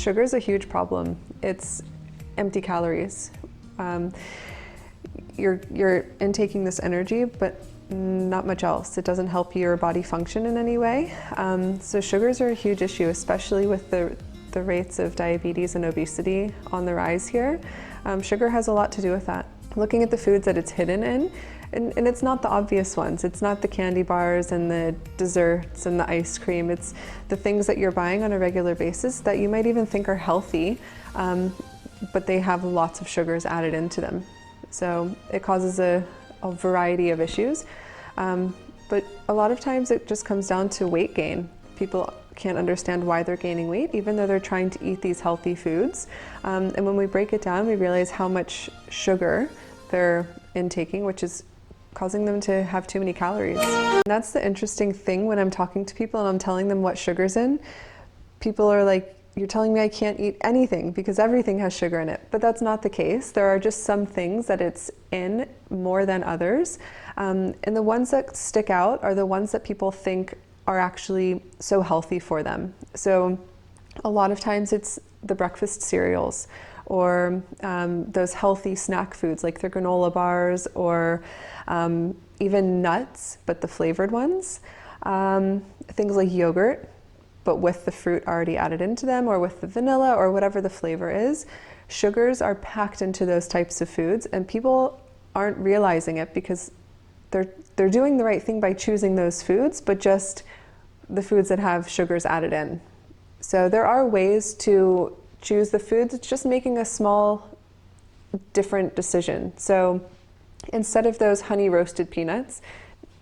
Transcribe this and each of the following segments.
Sugar is a huge problem. It's empty calories. You're intaking this energy, but not much else. It doesn't help your body function in any way. So sugars are a huge issue, especially with the rates of diabetes and obesity on the rise here. Sugar has a lot to do with that. Looking at the foods that it's hidden in, and it's not the obvious ones. It's not the candy bars and the desserts and the ice cream. It's the things that you're buying on a regular basis that you might even think are healthy, but they have lots of sugars added into them. So it causes a variety of issues. But a lot of times it just comes down to weight gain. People can't understand why they're gaining weight, even though they're trying to eat these healthy foods. And when we break it down, we realize how much sugar they're intaking, which is causing them to have too many calories. And that's the interesting thing when I'm talking to people and I'm telling them what sugar's in. People are like, you're telling me I can't eat anything because everything has sugar in it. But that's not the case. There are just some things that it's in more than others. And the ones that stick out are the ones that people think are actually so healthy for them. So a lot of times it's the breakfast cereals, or those healthy snack foods like the granola bars, or even nuts, but the flavored ones. Things like yogurt, but with the fruit already added into them, or with the vanilla, or whatever the flavor is. Sugars are packed into those types of foods, and people aren't realizing it because they're doing the right thing by choosing those foods, but just the foods that have sugars added in. So there are ways to choose the foods. It's just making a small, different decision. So instead of those honey roasted peanuts,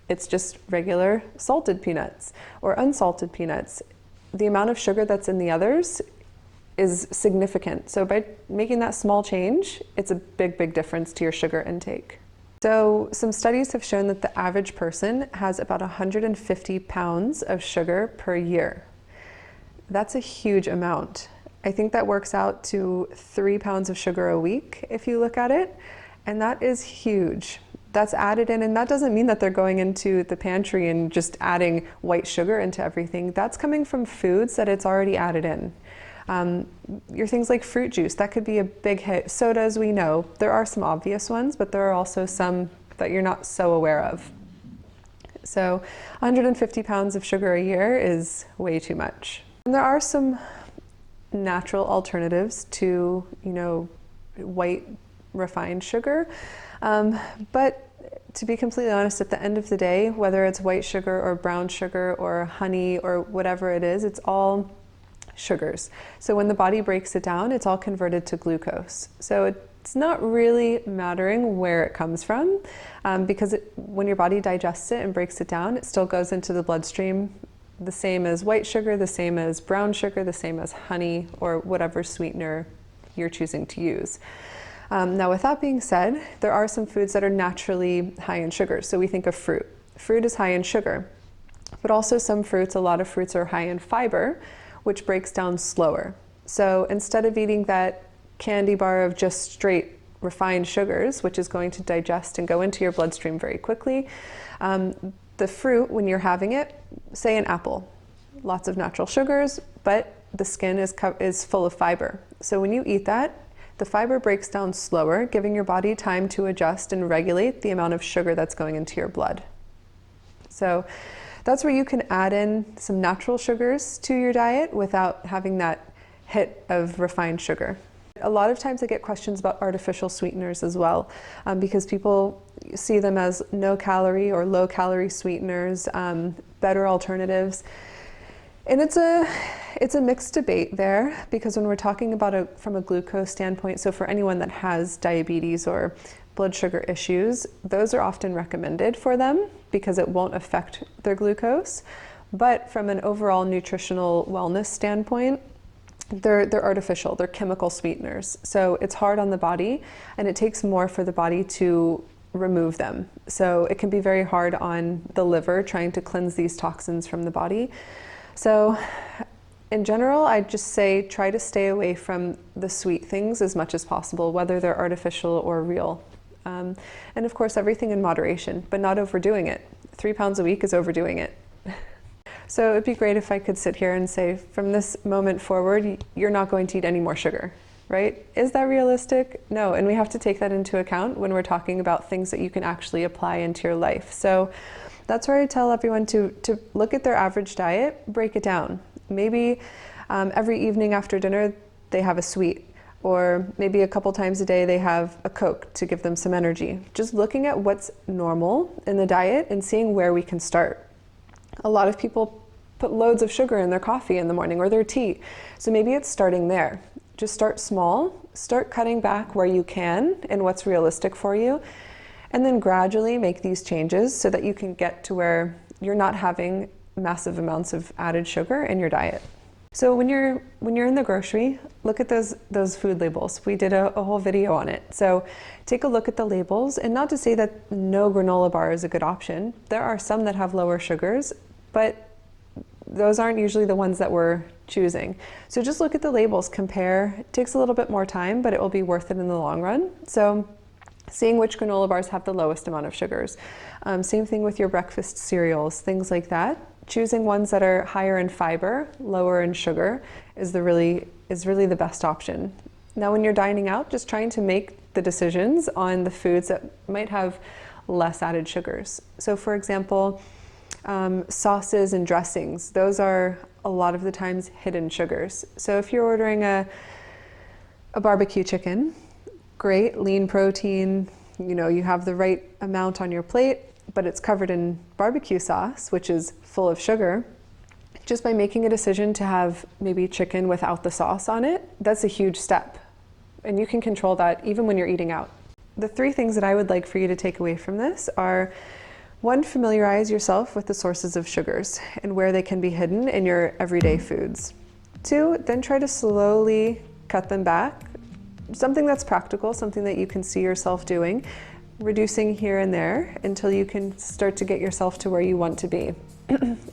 it's just regular salted peanuts or unsalted peanuts. The amount of sugar that's in the others is significant. So by making that small change, it's a big, big difference to your sugar intake. So some studies have shown that the average person has about 150 pounds of sugar per year. That's a huge amount. I think that works out to 3 pounds of sugar a week if you look at it, and that is huge. That's added in, and that doesn't mean that they're going into the pantry and just adding white sugar into everything. That's coming from foods that it's already added in. Your things like fruit juice, that could be a big hit. Sodas, we know. There are some obvious ones, but there are also some that you're not so aware of. So 150 pounds of sugar a year is way too much. And there are some natural alternatives to, white refined sugar. But to be completely honest, at the end of the day, whether it's white sugar or brown sugar or honey or whatever it is, it's all sugars. So when the body breaks it down, it's all converted to glucose. So it's not really mattering where it comes from, because when your body digests it and breaks it down, it still goes into the bloodstream the same as white sugar, the same as brown sugar, the same as honey, or whatever sweetener you're choosing to use. Now, with that being said, there are some foods that are naturally high in sugar. So we think of fruit. Fruit is high in sugar, but also some fruits, a lot of fruits are high in fiber, which breaks down slower. So instead of eating that candy bar of just straight refined sugars, which is going to digest and go into your bloodstream very quickly, the fruit, when you're having it, say an apple, lots of natural sugars, but the skin is full of fiber. So when you eat that, the fiber breaks down slower, giving your body time to adjust and regulate the amount of sugar that's going into your blood. So that's where you can add in some natural sugars to your diet without having that hit of refined sugar. A lot of times I get questions about artificial sweeteners as well, because people see them as no calorie or low calorie sweeteners, better alternatives. And it's a mixed debate there, because when we're talking about from a glucose standpoint, so for anyone that has diabetes or blood sugar issues, those are often recommended for them because it won't affect their glucose. But from an overall nutritional wellness standpoint, they're artificial, they're chemical sweeteners. So it's hard on the body, and it takes more for the body to remove them. So it can be very hard on the liver trying to cleanse these toxins from the body. So in general, I'd just say try to stay away from the sweet things as much as possible, whether they're artificial or real. And of course, everything in moderation, but not overdoing it. 3 pounds a week is overdoing it. So it'd be great if I could sit here and say, from this moment forward, you're not going to eat any more sugar, right? Is that realistic? No, and we have to take that into account when we're talking about things that you can actually apply into your life. So that's where I tell everyone to look at their average diet, break it down. Maybe every evening after dinner, they have a sweet, or maybe a couple times a day they have a Coke to give them some energy. Just looking at what's normal in the diet and seeing where we can start. A lot of people put loads of sugar in their coffee in the morning or their tea. So maybe it's starting there. Just start small, start cutting back where you can and what's realistic for you, and then gradually make these changes so that you can get to where you're not having massive amounts of added sugar in your diet. So when you're in the grocery, look at those food labels. We did a whole video on it. So take a look at the labels, and not to say that no granola bar is a good option. There are some that have lower sugars, but those aren't usually the ones that we're choosing. So just look at the labels, compare. It takes a little bit more time, but it will be worth it in the long run. So seeing which granola bars have the lowest amount of sugars. Same thing with your breakfast cereals, things like that. Choosing ones that are higher in fiber, lower in sugar is really the best option. Now when you're dining out, just trying to make the decisions on the foods that might have less added sugars. So for example, sauces and dressings, those are a lot of the times hidden sugars. So if you're ordering a barbecue chicken, great, lean protein, you have the right amount on your plate, but it's covered in barbecue sauce, which is full of sugar. Just by making a decision to have maybe chicken without the sauce on it, that's a huge step. And you can control that even when you're eating out. The 3 things that I would like for you to take away from this are, 1, familiarize yourself with the sources of sugars and where they can be hidden in your everyday foods. 2, then try to slowly cut them back. Something that's practical, something that you can see yourself doing, reducing here and there until you can start to get yourself to where you want to be.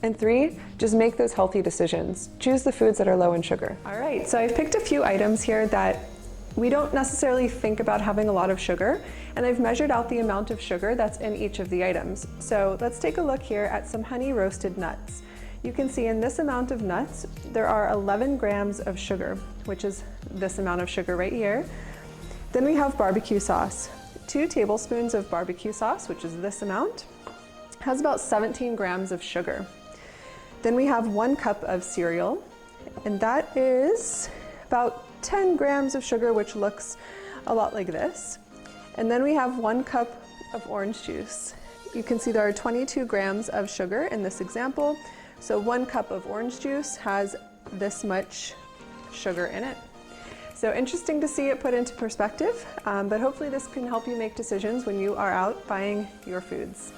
And 3, just make those healthy decisions. Choose the foods that are low in sugar. All right, so I've picked a few items here that we don't necessarily think about having a lot of sugar, and I've measured out the amount of sugar that's in each of the items. So let's take a look here at some honey roasted nuts. You can see in this amount of nuts, there are 11 grams of sugar, which is this amount of sugar right here. Then we have barbecue sauce. 2 tablespoons of barbecue sauce, which is this amount, has about 17 grams of sugar. Then we have 1 cup of cereal, and that is about 10 grams of sugar, which looks a lot like this. And then we have 1 cup of orange juice. You can see there are 22 grams of sugar in this example. So 1 cup of orange juice has this much sugar in it. So interesting to see it put into perspective, but hopefully this can help you make decisions when you are out buying your foods.